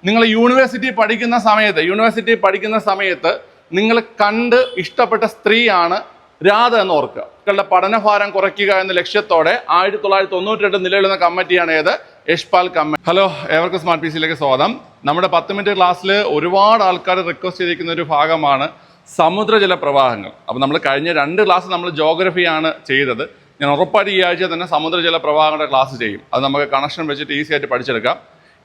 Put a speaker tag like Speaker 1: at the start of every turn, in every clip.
Speaker 1: നിങ്ങൾ യൂണിവേഴ്സിറ്റി പഠിക്കുന്ന സമയത്ത് നിങ്ങൾ കണ്ട് ഇഷ്ടപ്പെട്ട സ്ത്രീയാണ് രാധ എന്ന് ഓർക്കുക. മക്കളുടെ പഠനഭാരം കുറയ്ക്കുക എന്ന ലക്ഷ്യത്തോടെ 1992 നിലവിലുന്ന കമ്മിറ്റിയാണ് ഏത്? യശ്പാൽ കമ്മിറ്റി. ഹലോ, ഏവർക്കും സ്മാർട്ട് പി സിയിലേക്ക് സ്വാഗതം. നമ്മുടെ 10 മിനിറ്റ് ക്ലാസ്സിൽ ഒരുപാട് ആൾക്കാർ റിക്വസ്റ്റ് ചെയ്തിരിക്കുന്ന ഒരു ഭാഗമാണ് സമുദ്രജല പ്രവാഹങ്ങൾ. അപ്പോൾ നമ്മൾ കഴിഞ്ഞ 2 ക്ലാസ് നമ്മൾ ജോഗ്രഫിയാണ് ചെയ്തത്. ഞാൻ ഉറപ്പായിട്ട് ഈ ആഴ്ച തന്നെ സമുദ്രജല പ്രവാഹങ്ങളുടെ ക്ലാസ് ചെയ്യും. അത് നമുക്ക് കണക്ഷൻ വെച്ചിട്ട് ഈസി ആയിട്ട് പഠിച്ചെടുക്കാം.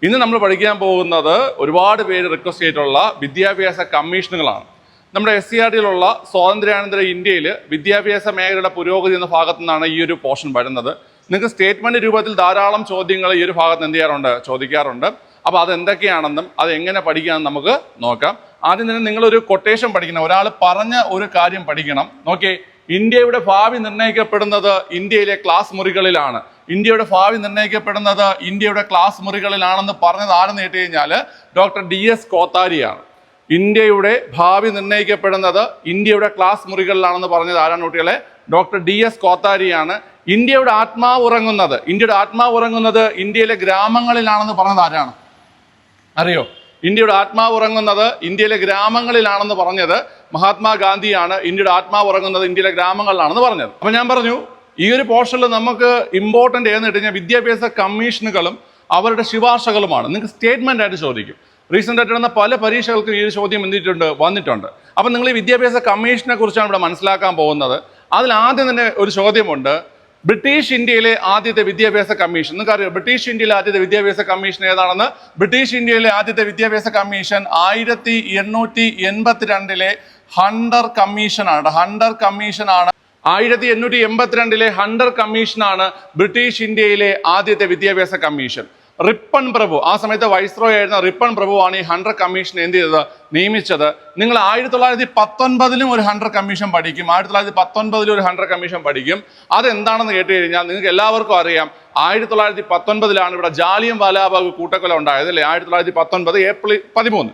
Speaker 1: ഇന്ന് നമ്മൾ പഠിക്കാൻ പോകുന്നത് ഒരുപാട് പേര് റിക്വസ്റ്റ് ചെയ്തിട്ടുള്ള വിദ്യാഭ്യാസ കമ്മീഷനുകളാണ്. നമ്മുടെ SCRT-യിലുള്ള സ്വാതന്ത്ര്യാനന്തര ഇന്ത്യയിൽ വിദ്യാഭ്യാസ മേഖലയുടെ പുരോഗതി എന്ന ഭാഗത്തു നിന്നാണ് ഈ ഒരു പോർഷൻ വരുന്നത്. നിങ്ങൾക്ക് സ്റ്റേറ്റ്മെന്റ് രൂപത്തിൽ ധാരാളം ചോദ്യങ്ങൾ ഈ ഒരു ഭാഗത്ത് ചോദിക്കാറുണ്ട്. അപ്പോൾ അത് എന്തൊക്കെയാണെന്നും അത് എങ്ങനെ പഠിക്കാമെന്ന് നമുക്ക് നോക്കാം. ആദ്യം തന്നെ നിങ്ങളൊരു കൊട്ടേഷൻ പഠിക്കണം. ഒരാൾ പറഞ്ഞ ഒരു കാര്യം പഠിക്കണം. നോക്കിയേ, ഇന്ത്യയുടെ ഭാവി നിർണ്ണയിക്കപ്പെടുന്നത് ഇന്ത്യയിലെ ക്ലാസ് മുറികളിലാണ്. ഇന്ത്യയുടെ ഭാവി നിർണ്ണയിക്കപ്പെടുന്നത് ഇന്ത്യയുടെ ക്ലാസ് മുറികളിലാണെന്ന് പറഞ്ഞത് ആരെന്ന് കേട്ട് കഴിഞ്ഞാൽ ഡോക്ടർ DS കോത്താരിയാണ്. ഇന്ത്യയുടെ ഭാവി നിർണ്ണയിക്കപ്പെടുന്നത് ഇന്ത്യയുടെ ക്ലാസ് മുറികളിലാണെന്ന് പറഞ്ഞത് ആരാണ് കുട്ടികളെ? Doctor DS കോത്താരിയാണ്. ഇന്ത്യയുടെ ആത്മാവ് ഉറങ്ങുന്നത് ഇന്ത്യയിലെ ഗ്രാമങ്ങളിലാണെന്ന് പറഞ്ഞത് ആരാണ് അറിയോ? ഇന്ത്യയുടെ ആത്മാവ് ഉറങ്ങുന്നത് ഇന്ത്യയിലെ ഗ്രാമങ്ങളിലാണെന്ന് പറഞ്ഞത് മഹാത്മാഗാന്ധിയാണ്. ഇന്ത്യയുടെ ആത്മാവ് ഉറങ്ങുന്നത് ഇന്ത്യയിലെ ഗ്രാമങ്ങളിലാണെന്ന് പറഞ്ഞത്. അപ്പൊ ഞാൻ പറഞ്ഞു, ഈ ഒരു പോർഷനിൽ നമുക്ക് ഇമ്പോർട്ടൻ്റ് ഏതെന്ന് വെച്ച് കഴിഞ്ഞാൽ വിദ്യാഭ്യാസ കമ്മീഷനുകളും അവരുടെ ശുപാർശകളുമാണ്. നിങ്ങൾക്ക് സ്റ്റേറ്റ്മെന്റ് ആയിട്ട് ചോദിക്കും. റീസെന്റ് ആയിട്ട് നടന്ന പല പരീക്ഷകൾക്കും ഈ ഒരു ചോദ്യം വന്നിട്ടുണ്ട്. അപ്പം നിങ്ങൾ ഈ വിദ്യാഭ്യാസ കമ്മീഷനെ കുറിച്ചാണ് ഇവിടെ മനസ്സിലാക്കാൻ പോകുന്നത്. അതിൽ ആദ്യം തന്നെ ഒരു ചോദ്യമുണ്ട്. ബ്രിട്ടീഷ് ഇന്ത്യയിലെ ആദ്യത്തെ വിദ്യാഭ്യാസ കമ്മീഷൻ. നിങ്ങൾക്കറിയാം ബ്രിട്ടീഷ് ഇന്ത്യയിലെ ആദ്യത്തെ വിദ്യാഭ്യാസ കമ്മീഷൻ ഏതാണെന്ന്? ബ്രിട്ടീഷ് ഇന്ത്യയിലെ ആദ്യത്തെ വിദ്യാഭ്യാസ കമ്മീഷൻ 1882 ഹണ്ടർ കമ്മീഷനാണ്. 1882 ഹണ്ടർ കമ്മീഷനാണ് ബ്രിട്ടീഷ് ഇന്ത്യയിലെ ആദ്യത്തെ വിദ്യാഭ്യാസ കമ്മീഷൻ. റിപ്പൺ പ്രഭു, ആ സമയത്ത് വൈസ്രോയ് ആയിരുന്ന റിപ്പൺ പ്രഭുവാണ് ഈ ഹണ്ടർ കമ്മീഷൻ എന്ത് ചെയ്തത്? നിയമിച്ചത്. നിങ്ങൾ 1919 ഒരു ഹണ്ടർ കമ്മീഷൻ പഠിക്കും. 1919 ഒരു ഹണ്ടർ കമ്മീഷൻ പഠിക്കും. അതെന്താണെന്ന് കേട്ട് കഴിഞ്ഞാൽ നിങ്ങൾക്ക് എല്ലാവർക്കും അറിയാം. 1919 ഇവിടെ ജാലിയൻ വാലാബാഗ് കൂട്ടക്കൊല ഉണ്ടായത് അല്ലേ? 1919 ഏപ്രിൽ 13.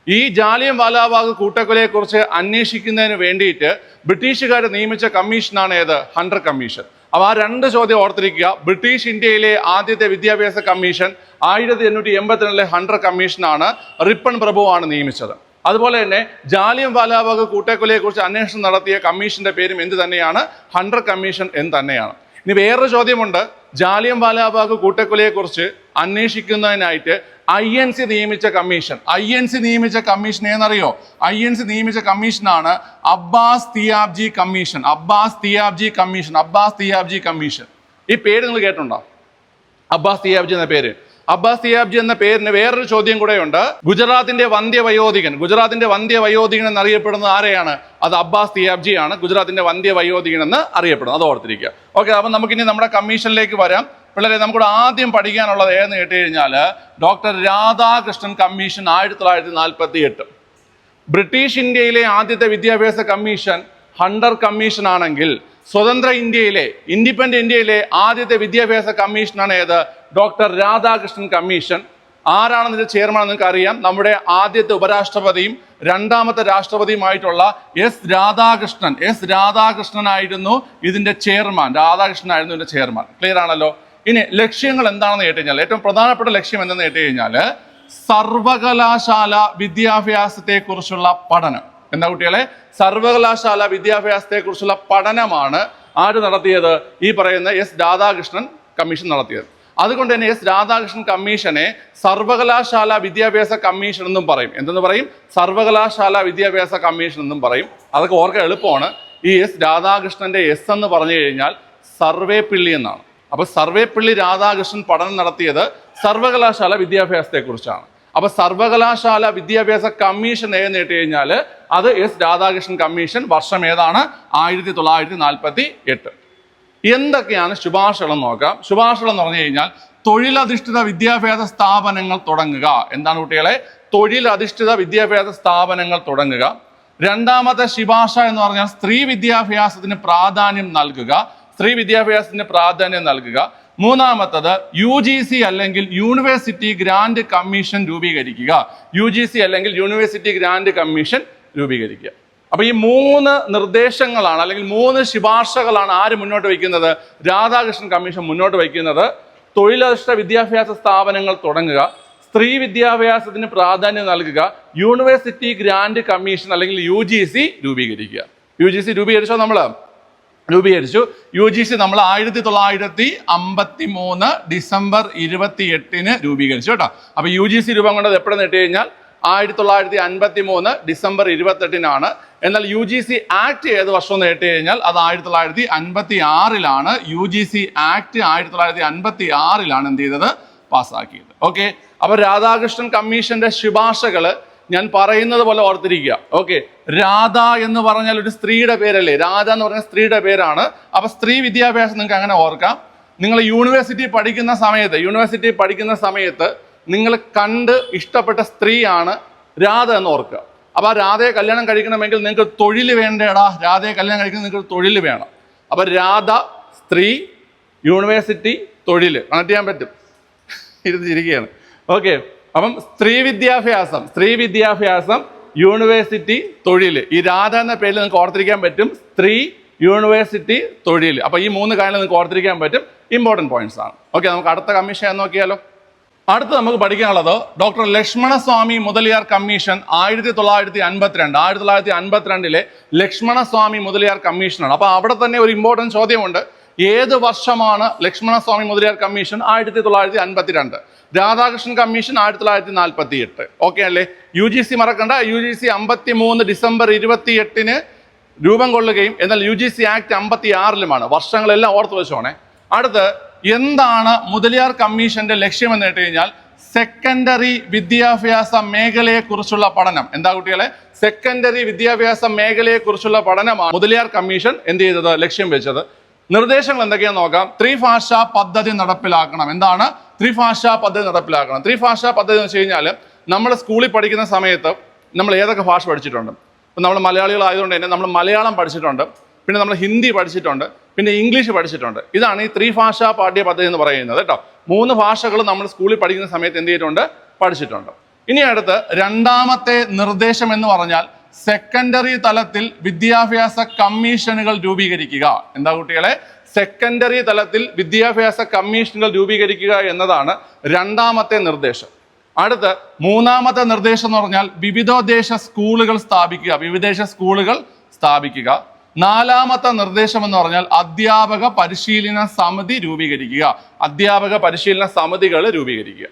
Speaker 1: ഈ ജാലിയൻ വാലാബാഗ് കൂട്ടക്കൊലയെ കുറിച്ച് അന്വേഷിക്കുന്നതിന് വേണ്ടിയിട്ട് ബ്രിട്ടീഷുകാർ നിയമിച്ച കമ്മീഷനാണ് ഏത്? Hunter commission. അപ്പോൾ ആ 2 ചോദ്യം ഓർത്തിരിക്കുക. ബ്രിട്ടീഷ് ഇന്ത്യയിലെ ആദ്യത്തെ വിദ്യാഭ്യാസ കമ്മീഷൻ 1882 ഹണ്ടർ കമ്മീഷനാണ്. റിപ്പൺ പ്രഭുവാണ് നിയമിച്ചത്. അതുപോലെ തന്നെ ജാലിയൻ വാലാബാഗ് കൂട്ടക്കൊലയെ കുറിച്ച് അന്വേഷണം നടത്തിയ കമ്മീഷന്റെ പേരും എന്ത് തന്നെയാണ്? ഹണ്ടർ കമ്മീഷൻ എന്ന് തന്നെയാണ്. ഇനി വേറൊരു ചോദ്യമുണ്ട്. ജാലിയൻ വാലാബാഗ് കൂട്ടക്കൊലയെ കുറിച്ച് അന്വേഷിക്കുന്നതിനായിട്ട് INC നിയമിച്ച കമ്മീഷൻ. INC നിയമിച്ച കമ്മീഷൻ ഏതെന്നറിയോ? INC നിയമിച്ച കമ്മീഷനാണ് അബ്ബാസ് തിയാബ്ജി കമ്മീഷൻ. ഈ പേര് നിങ്ങൾ കേട്ടിട്ടുണ്ടോ? അബ്ബാസ് തിയാബ്ജി എന്ന പേര്. അബ്ബാസ് തിയാബ്ജി എന്ന പേരിന് വേറൊരു ചോദ്യം കൂടെയുണ്ട്. ഗുജറാത്തിന്റെ വന്ധ്യവയോധികൻ എന്നറിയപ്പെടുന്നത് ആരെയാണ്? അത് അബ്ബാസ് തിയാബ്ജി ആണ്. ഗുജറാത്തിന്റെ വന്ധ്യവയോധികൻ എന്ന് അറിയപ്പെടുന്നത്. അത് ഓർത്തിരിക്കുക. ഓക്കെ, അപ്പൊ നമുക്കിനി നമ്മുടെ കമ്മീഷനിലേക്ക് വരാം. പിള്ളേരെ, നമുക്കിവിടെ ആദ്യം പഠിക്കാനുള്ളത് ഏതെന്ന് കേട്ട് കഴിഞ്ഞാൽ ഡോക്ടർ രാധാകൃഷ്ണൻ കമ്മീഷൻ 1948. ബ്രിട്ടീഷ് ഇന്ത്യയിലെ ആദ്യത്തെ വിദ്യാഭ്യാസ കമ്മീഷൻ ഹണ്ടർ കമ്മീഷൻ ആണെങ്കിൽ സ്വതന്ത്ര ഇന്ത്യയിലെ ഇന്ത്യയിലെ ആദ്യത്തെ വിദ്യാഭ്യാസ കമ്മീഷനാണ് ഏത്? Doctor Radhakrishnan commission. ആരാണ് ഇതിന്റെ ചെയർമാൻ? നിങ്ങൾക്ക് അറിയാം. നമ്മുടെ ആദ്യത്തെ ഉപരാഷ്ട്രപതിയും 2ാമത്തെ രാഷ്ട്രപതിയുമായിട്ടുള്ള S രാധാകൃഷ്ണനായിരുന്നു ഇതിന്റെ ചെയർമാൻ. ക്ലിയർ ആണല്ലോ? ഇനി ലക്ഷ്യങ്ങൾ എന്താണെന്ന് കേട്ട് കഴിഞ്ഞാൽ ഏറ്റവും പ്രധാനപ്പെട്ട ലക്ഷ്യം എന്തെന്ന് കേട്ട് കഴിഞ്ഞാൽ സർവകലാശാല വിദ്യാഭ്യാസത്തെ കുറിച്ചുള്ള പഠനം. എന്താ കുട്ടികളെ? സർവകലാശാല വിദ്യാഭ്യാസത്തെ കുറിച്ചുള്ള പഠനമാണ് ആര് നടത്തിയത്? ഈ പറയുന്ന S രാധാകൃഷ്ണൻ കമ്മീഷൻ നടത്തിയത്. അതുകൊണ്ട് തന്നെ S രാധാകൃഷ്ണൻ കമ്മീഷനെ സർവകലാശാല വിദ്യാഭ്യാസ കമ്മീഷൻ എന്നും പറയും. എന്തെന്ന് പറയും? സർവകലാശാല വിദ്യാഭ്യാസ കമ്മീഷൻ എന്നും പറയും. അതൊക്കെ ഓർക്കാൻ എളുപ്പമാണ്. ഈ S രാധാകൃഷ്ണന്റെ S എന്ന് പറഞ്ഞു കഴിഞ്ഞാൽ സർവേപ്പിള്ളി എന്നാണ്. അപ്പൊ സർവേപ്പിള്ളി രാധാകൃഷ്ണൻ പഠനം നടത്തിയത് സർവകലാശാല വിദ്യാഭ്യാസത്തെ കുറിച്ചാണ്. അപ്പൊ സർവകലാശാല വിദ്യാഭ്യാസ കമ്മീഷൻ ഏതെന്ന് കേട്ട് കഴിഞ്ഞാൽ അത് S രാധാകൃഷ്ണൻ കമ്മീഷൻ. വർഷം ഏതാണ്? 1948. എന്തൊക്കെയാണ് ശുപാർശകൾ എന്ന് നോക്കാം. ശുപാർശകൾ എന്ന് പറഞ്ഞു കഴിഞ്ഞാൽ തൊഴിലധിഷ്ഠിത വിദ്യാഭ്യാസ സ്ഥാപനങ്ങൾ തുടങ്ങുക. എന്താണ് കുട്ടികളെ? തൊഴിലധിഷ്ഠിത വിദ്യാഭ്യാസ സ്ഥാപനങ്ങൾ തുടങ്ങുക. 2ാമത്തെ ശുപാർശ എന്ന് പറഞ്ഞാൽ സ്ത്രീ വിദ്യാഭ്യാസത്തിന് പ്രാധാന്യം നൽകുക. 3ാമത്തത് UGC അല്ലെങ്കിൽ യൂണിവേഴ്സിറ്റി ഗ്രാന്റ് കമ്മീഷൻ രൂപീകരിക്കുക. അപ്പൊ ഈ 3 നിർദ്ദേശങ്ങളാണ് അല്ലെങ്കിൽ 3 ശുപാർശകളാണ് ആര് മുന്നോട്ട് വയ്ക്കുന്നത്? രാധാകൃഷ്ണൻ കമ്മീഷൻ മുന്നോട്ട് വയ്ക്കുന്നത്. തൊഴിലധിഷ്ഠിത വിദ്യാഭ്യാസ സ്ഥാപനങ്ങൾ തുടങ്ങുക, സ്ത്രീ വിദ്യാഭ്യാസത്തിന് പ്രാധാന്യം നൽകുക, യൂണിവേഴ്സിറ്റി ഗ്രാന്റ് കമ്മീഷൻ അല്ലെങ്കിൽ UGC രൂപീകരിക്കുക. UGC രൂപീകരിച്ചോ? നമ്മൾ രൂപീകരിച്ചു. UGC നമ്മൾ 1953 ഡിസംബർ 28 രൂപീകരിച്ചു കേട്ടോ. അപ്പൊ UGC രൂപം കൊണ്ടത് എപ്പോഴെന്ന് ഇട്ട് കഴിഞ്ഞാൽ 1953 ഡിസംബർ 28 എന്നാൽ UGC ആക്ട് ഏത് വർഷം എന്ന് കേട്ട് കഴിഞ്ഞാൽ അത് 1956 UGC ആക്ട് 1956 എന്ത് ചെയ്തത്? പാസ്സാക്കിയത്. ഓക്കെ, അപ്പൊ രാധാകൃഷ്ണൻ കമ്മീഷന്റെ ശുപാർശകള് ഞാൻ പറയുന്നത് പോലെ ഓർത്തിരിക്കുക. ഓക്കെ, രാധ എന്ന് പറഞ്ഞാൽ ഒരു സ്ത്രീയുടെ പേരല്ലേ? രാധ എന്ന് പറഞ്ഞ സ്ത്രീയുടെ പേരാണ്. അപ്പൊ സ്ത്രീ വിദ്യാഭ്യാസം നിങ്ങൾക്ക് അങ്ങനെ ഓർക്കാം. നിങ്ങൾ യൂണിവേഴ്സിറ്റി പഠിക്കുന്ന സമയത്ത് നിങ്ങൾ കണ്ട് ഇഷ്ടപ്പെട്ട സ്ത്രീയാണ് രാധ എന്ന് ഓർക്കുക. അപ്പൊ ആ രാധയെ കല്യാണം കഴിക്കണമെങ്കിൽ നിങ്ങൾക്ക് തൊഴിൽ വേണ്ടേടാ. രാധയെ കല്യാണം കഴിക്കണം, നിങ്ങൾക്ക് തൊഴിൽ വേണം. അപ്പൊ രാധ, സ്ത്രീ, യൂണിവേഴ്സിറ്റി, തൊഴിൽ കണക്ട് ചെയ്യാൻ പറ്റും. ഇരുന്നിരിക്കുകയാണ്. ഓക്കെ, അപ്പം സ്ത്രീ വിദ്യാഭ്യാസം, യൂണിവേഴ്സിറ്റി, തൊഴിൽ. ഈ രാധ എന്ന പേരിൽ നിങ്ങൾക്ക് ഓർത്തിരിക്കാൻ പറ്റും. സ്ത്രീ, യൂണിവേഴ്സിറ്റി, തൊഴിൽ. അപ്പൊ ഈ 3 കാര്യങ്ങൾ നിങ്ങൾക്ക് ഓർത്തിരിക്കാൻ പറ്റും. ഇമ്പോർട്ടൻറ്റ് പോയിന്റ്സ് ആണ്. ഓക്കെ, നമുക്ക് അടുത്ത കമ്മീഷൻ നോക്കിയാലോ. അടുത്ത് നമുക്ക് പഠിക്കാനുള്ളത് ഡോക്ടർ ലക്ഷ്മണസ്വാമി മുതലിയാർ കമ്മീഷൻ 1952 ലക്ഷ്മണസ്വാമി മുതലിയാർ കമ്മീഷനാണ്. അപ്പൊ അവിടെ തന്നെ ഒരു ഇമ്പോർട്ടൻറ്റ് ചോദ്യമുണ്ട്. ഏത് വർഷമാണ് Lakshmanaswami Mudaliar commission? 1952. Radhakrishnan commission 1948. Okay അല്ലേ? UGC മറക്കണ്ട. UGC 53 ഡിസംബർ 28 രൂപം കൊള്ളുകയും എന്നാൽ UGC ആക്ട് 56 വർഷങ്ങളെല്ലാം ഓർത്ത് വെച്ചോണേ. അടുത്ത് എന്താണ് മുതലിയാർ കമ്മീഷന്റെ ലക്ഷ്യം എന്ന് കേട്ട് കഴിഞ്ഞാൽ സെക്കൻഡറി വിദ്യാഭ്യാസ മേഖലയെ കുറിച്ചുള്ള പഠനം. എന്താ കുട്ടികളെ? സെക്കൻഡറി വിദ്യാഭ്യാസ മേഖലയെ കുറിച്ചുള്ള പഠനമാണ് മുതലിയാർ കമ്മീഷൻ എന്ത് ചെയ്തത്? ലക്ഷ്യം വെച്ചത്. നിർദ്ദേശങ്ങൾ എന്തൊക്കെയാന്ന് നോക്കാം. ത്രിഭാഷാ പദ്ധതി നടപ്പിലാക്കണം. എന്താണ് ത്രിഭാഷാ പദ്ധതി നടപ്പിലാക്കണം? ത്രിഭാഷാ പദ്ധതി എന്ന് വെച്ച് കഴിഞ്ഞാൽ നമ്മൾ സ്കൂളിൽ പഠിക്കുന്ന സമയത്ത് നമ്മൾ ഏതൊക്കെ ഭാഷ പഠിച്ചിട്ടുണ്ട്? ഇപ്പം നമ്മൾ മലയാളികളായതുകൊണ്ട് തന്നെ നമ്മൾ മലയാളം പഠിച്ചിട്ടുണ്ട്, പിന്നെ നമ്മൾ ഹിന്ദി പഠിച്ചിട്ടുണ്ട്, പിന്നെ ഇംഗ്ലീഷ് പഠിച്ചിട്ടുണ്ട്. ഇതാണ് ഈ ത്രിഭാഷാ പാഠ്യ പദ്ധതി എന്ന് പറയുന്നത് കേട്ടോ. 3 ഭാഷകൾ നമ്മൾ സ്കൂളിൽ പഠിക്കുന്ന സമയത്ത് എന്ത് ചെയ്തിട്ടുണ്ട്? പഠിച്ചിട്ടുണ്ട്. ഇനി അടുത്ത് രണ്ടാമത്തെ നിർദ്ദേശം എന്ന് പറഞ്ഞാൽ സെക്കൻഡറി തലത്തിൽ വിദ്യാഭ്യാസ കമ്മീഷനുകൾ രൂപീകരിക്കുക. എന്താ കുട്ടികളെ? സെക്കൻഡറി തലത്തിൽ വിദ്യാഭ്യാസ കമ്മീഷനുകൾ രൂപീകരിക്കുക എന്നതാണ് രണ്ടാമത്തെ നിർദ്ദേശം. അടുത്ത് മൂന്നാമത്തെ നിർദ്ദേശം എന്ന് പറഞ്ഞാൽ വിവിധോദ്ദേശ സ്കൂളുകൾ സ്ഥാപിക്കുക. നാലാമത്തെ നിർദ്ദേശം എന്ന് പറഞ്ഞാൽ അധ്യാപക പരിശീലന സമിതി രൂപീകരിക്കുക. അധ്യാപക പരിശീലന സമിതികൾ രൂപീകരിക്കുക.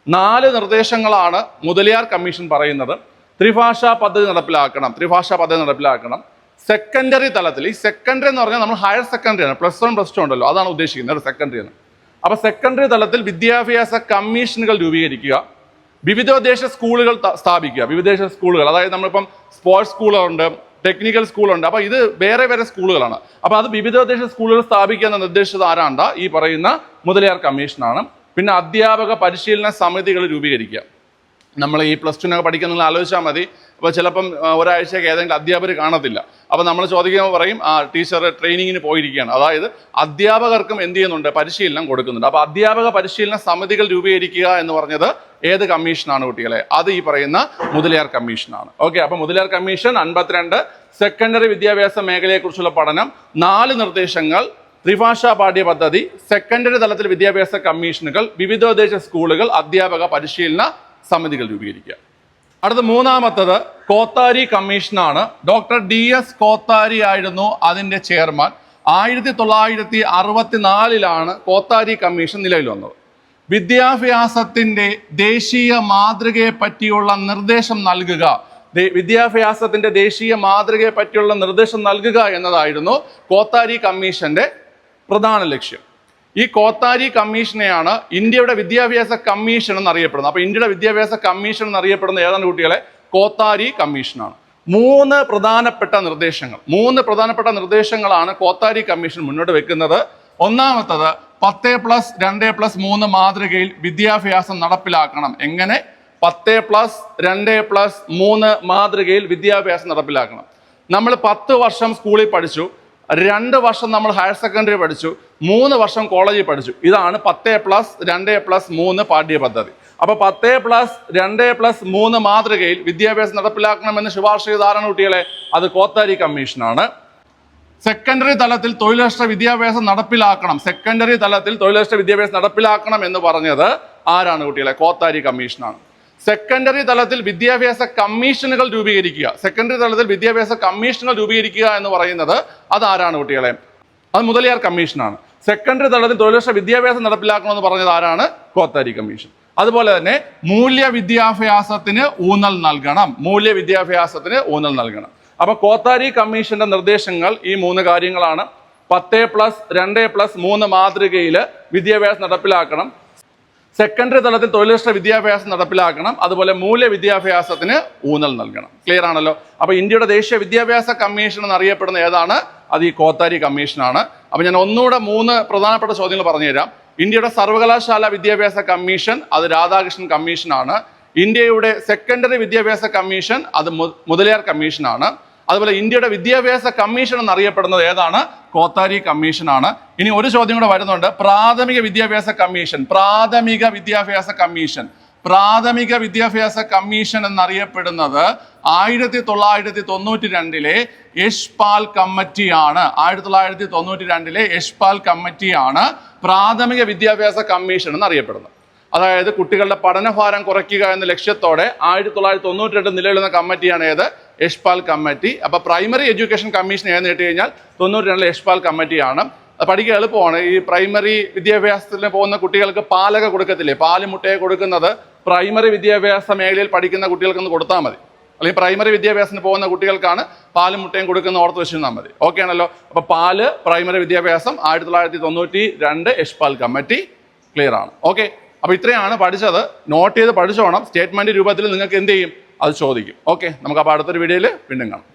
Speaker 1: 4 നിർദ്ദേശങ്ങളാണ് മുതലിയാർ കമ്മീഷൻ പറയുന്നത്. ത്രിഭാഷാ പദ്ധതി നടപ്പിലാക്കണം. സെക്കൻഡറി തലത്തിൽ, ഈ സെക്കൻഡറി എന്ന് പറഞ്ഞാൽ നമ്മൾ ഹയർ സെക്കൻഡറി ആണ്, +1 +2 ഉണ്ടല്ലോ, അതാണ് ഉദ്ദേശിക്കുന്നത് സെക്കൻഡറി എന്ന്. അപ്പൊ സെക്കൻഡറി തലത്തിൽ വിദ്യാഭ്യാസ കമ്മീഷനുകൾ രൂപീകരിക്കുക. വിവിധോദ്ദേശ സ്കൂളുകൾ സ്ഥാപിക്കുക. വിവിധോദ്ദേശ സ്കൂളുകൾ, അതായത് നമ്മളിപ്പം സ്പോർട്സ് സ്കൂളുണ്ട്, ടെക്നിക്കൽ സ്കൂളുണ്ട്. അപ്പൊ ഇത് വേറെ സ്കൂളുകളാണ്. അപ്പൊ അത് വിവിധോദ്ദേശ സ്കൂളുകൾ സ്ഥാപിക്കുക എന്ന് നിർദ്ദേശിച്ചത് ആരാണ്ട? ഈ പറയുന്ന മുതലിയാർ കമ്മീഷനാണ്. പിന്നെ അധ്യാപക പരിശീലന സമിതികൾ രൂപീകരിക്കുക. നമ്മൾ ഈ +2 പഠിക്കുന്ന ആലോചിച്ചാൽ മതി. അപ്പോൾ ചിലപ്പം ഒരാഴ്ചയൊക്കെ ഏതെങ്കിലും അധ്യാപകർ കാണത്തില്ല. അപ്പോൾ നമ്മൾ ചോദിക്കുമ്പോൾ പറയും ആ ടീച്ചർ ട്രെയിനിങ്ങിന് പോയിരിക്കുകയാണ്. അതായത് അധ്യാപകർക്കും എന്ത് ചെയ്യുന്നുണ്ട്? പരിശീലനം കൊടുക്കുന്നുണ്ട്. അപ്പോൾ അധ്യാപക പരിശീലന സമിതികൾ രൂപീകരിക്കുക എന്ന് പറഞ്ഞത് ഏത് കമ്മീഷനാണ് കുട്ടികളെ? അത് ഈ പറയുന്ന മുതലിയാർ കമ്മീഷനാണ്. ഓക്കെ, അപ്പോൾ മുതലിയാർ കമ്മീഷൻ 52 സെക്കൻഡറി വിദ്യാഭ്യാസ മേഖലയെക്കുറിച്ചുള്ള പഠനം, 4 നിർദ്ദേശങ്ങൾ, ത്രിഭാഷാ പാഠ്യ പദ്ധതി, സെക്കൻഡറി തലത്തിൽ വിദ്യാഭ്യാസ കമ്മീഷനുകൾ, വിവിധോദ്ദേശ സ്കൂളുകൾ, അധ്യാപക പരിശീലന സമിതികൾ രൂപീകരിക്കുക. അടുത്ത മൂന്നാമത്തത് കോത്താരി കമ്മീഷനാണ്. ഡോക്ടർ DS കോത്താരി ആയിരുന്നു അതിൻ്റെ ചെയർമാൻ. 1964 കോത്താരി കമ്മീഷൻ നിലവിൽ വന്നത്. വിദ്യാഭ്യാസത്തിൻ്റെ ദേശീയ മാതൃകയെ പറ്റിയുള്ള നിർദ്ദേശം നൽകുക. വിദ്യാഭ്യാസത്തിന്റെ ദേശീയ മാതൃകയെ പറ്റിയുള്ള നിർദ്ദേശം നൽകുക എന്നതായിരുന്നു കോത്താരി കമ്മീഷന്റെ പ്രധാന ലക്ഷ്യം. ഈ കോത്താരി കമ്മീഷനെയാണ് ഇന്ത്യയുടെ വിദ്യാഭ്യാസ കമ്മീഷൻ എന്നറിയപ്പെടുന്നത്. അപ്പൊ ഇന്ത്യയുടെ വിദ്യാഭ്യാസ കമ്മീഷൻ എന്നറിയപ്പെടുന്ന ഏതാണ് കുട്ടികളെ? കോത്താരി കമ്മീഷനാണ്. 3 പ്രധാനപ്പെട്ട നിർദ്ദേശങ്ങളാണ് കോത്താരി കമ്മീഷൻ മുന്നോട്ട് വെക്കുന്നത്. ഒന്നാമത്തത് 10+2+3 മാതൃകയിൽ വിദ്യാഭ്യാസം നടപ്പിലാക്കണം. എങ്ങനെ? 10+2+3 മാതൃകയിൽ വിദ്യാഭ്യാസം നടപ്പിലാക്കണം. നമ്മൾ 10 വർഷം സ്കൂളിൽ പഠിച്ചു, 2 വർഷം നമ്മൾ ഹയർ സെക്കൻഡറി പഠിച്ചു, 3 വർഷം കോളേജിൽ പഠിച്ചു. ഇതാണ് 10+2+3 പാഠ്യ പദ്ധതി. അപ്പൊ 10+2+3 മാതൃകയിൽ വിദ്യാഭ്യാസം നടപ്പിലാക്കണമെന്ന് ശുപാർശ ചെയ്താരാണ് കുട്ടികളെ? അത് കോത്താരി കമ്മീഷനാണ്. സെക്കൻഡറി തലത്തിൽ തൊഴിലധിഷ്ഠിത വിദ്യാഭ്യാസം നടപ്പിലാക്കണം എന്ന് പറഞ്ഞത് ആരാണ് കുട്ടികളെ? കോത്താരി കമ്മീഷനാണ്. സെക്കൻഡറി തലത്തിൽ വിദ്യാഭ്യാസ കമ്മീഷനുകൾ രൂപീകരിക്കുക, സെക്കൻഡറി തലത്തിൽ വിദ്യാഭ്യാസ കമ്മീഷനുകൾ രൂപീകരിക്കുക എന്ന് പറയുന്നത് അതാരാണ് കുട്ടികളെ? അത് മുതലിയാർ കമ്മീഷനാണ്. സെക്കൻഡറി തലത്തിൽ തൊഴിലക്ഷ വിദ്യാഭ്യാസം നടപ്പിലാക്കണമെന്ന് പറഞ്ഞത് ആരാണ്? കോത്താരി കമ്മീഷൻ. അതുപോലെ തന്നെ മൂല്യവിദ്യാഭ്യാസത്തിന് ഊന്നൽ നൽകണം, മൂല്യവിദ്യാഭ്യാസത്തിന് ഊന്നൽ നൽകണം. അപ്പൊ കോത്താരി കമ്മീഷന്റെ നിർദ്ദേശങ്ങൾ ഈ 3 കാര്യങ്ങളാണ്. 10+2+3 മാതൃകയിൽ വിദ്യാഭ്യാസം നടപ്പിലാക്കണം, സെക്കൻഡറി തലത്തിൽ തൊഴിലധിഷ്ഠ വിദ്യാഭ്യാസം നടപ്പിലാക്കണം, അതുപോലെ മൂല്യവിദ്യാഭ്യാസത്തിന് ഊന്നൽ നൽകണം. ക്ലിയർ ആണല്ലോ? അപ്പൊ ഇന്ത്യയുടെ ദേശീയ വിദ്യാഭ്യാസ കമ്മീഷൻ എന്നറിയപ്പെടുന്ന ഏതാണ്? അത് ഈ കോത്താരി കമ്മീഷനാണ്. അപ്പൊ ഞാൻ ഒന്നുകൂടെ 3 പ്രധാനപ്പെട്ട ചോദ്യങ്ങൾ പറഞ്ഞുതരാം. ഇന്ത്യയുടെ സർവകലാശാല വിദ്യാഭ്യാസ കമ്മീഷൻ അത് രാധാകൃഷ്ണൻ കമ്മീഷനാണ്. ഇന്ത്യയുടെ സെക്കൻഡറി വിദ്യാഭ്യാസ കമ്മീഷൻ അത് മുതലിയാർ കമ്മീഷനാണ്. അതുപോലെ ഇന്ത്യയുടെ വിദ്യാഭ്യാസ കമ്മീഷൻ എന്നറിയപ്പെടുന്നത് ഏതാണ്? കോത്താരി കമ്മീഷനാണ്. ഇനി ഒരു ചോദ്യം കൂടെ വരുന്നുണ്ട്. പ്രാഥമിക വിദ്യാഭ്യാസ കമ്മീഷൻ, പ്രാഥമിക വിദ്യാഭ്യാസ കമ്മീഷൻ, പ്രാഥമിക വിദ്യാഭ്യാസ കമ്മീഷൻ എന്നറിയപ്പെടുന്നത് 1992 യശ്പാൽ കമ്മിറ്റിയാണ്. 1992 യശ്പാൽ കമ്മിറ്റിയാണ് പ്രാഥമിക വിദ്യാഭ്യാസ കമ്മീഷൻ എന്നറിയപ്പെടുന്നത്. അതായത് കുട്ടികളുടെ പഠനഭാരം കുറയ്ക്കുക എന്ന ലക്ഷ്യത്തോടെ 1992 നിലവിലുള്ള കമ്മിറ്റിയാണ് ഏത്? യശ്പാൽ കമ്മിറ്റി. അപ്പൊ പ്രൈമറി എഡ്യൂക്കേഷൻ കമ്മീഷൻ ഏതെന്ന് കേട്ട് കഴിഞ്ഞാൽ 92 യശ്പാൽ കമ്മിറ്റിയാണ്. പഠിക്കുക എളുപ്പമാണ്. ഈ പ്രൈമറി വിദ്യാഭ്യാസത്തിന് പോകുന്ന കുട്ടികൾക്ക് പാലൊക്കെ കൊടുക്കത്തില്ലേ? പാലും മുട്ടയെ കൊടുക്കുന്നത് പ്രൈമറി വിദ്യാഭ്യാസ മേഖലയിൽ പഠിക്കുന്ന കുട്ടികൾക്കൊന്ന് കൊടുത്താൽ മതി. അല്ലെങ്കിൽ പ്രൈമറി വിദ്യാഭ്യാസത്തിന് പോകുന്ന കുട്ടികൾക്കാണ് പാലും മുട്ടയും കൊടുക്കുന്ന ഓർത്ത് വെച്ചിരുന്നാൽ മതി. ഓക്കെ ആണല്ലോ? അപ്പൊ പാല് പ്രൈമറി വിദ്യാഭ്യാസം 1992 യശ്പാൽ കമ്മിറ്റി. ക്ലിയർ ആണ്? ഓക്കെ. അപ്പൊ ഇത്രയാണ് പഠിച്ചത്. നോട്ട് ചെയ്ത് പഠിച്ചോണം. സ്റ്റേറ്റ്മെന്റ് രൂപത്തിൽ നിങ്ങൾക്ക് എന്ത് ചെയ്യും? അത് ചോദിക്കും. ഓക്കെ, നമുക്ക് അപ്പോൾ അടുത്തൊരു വീഡിയോയിൽ വീണ്ടും കാണാം.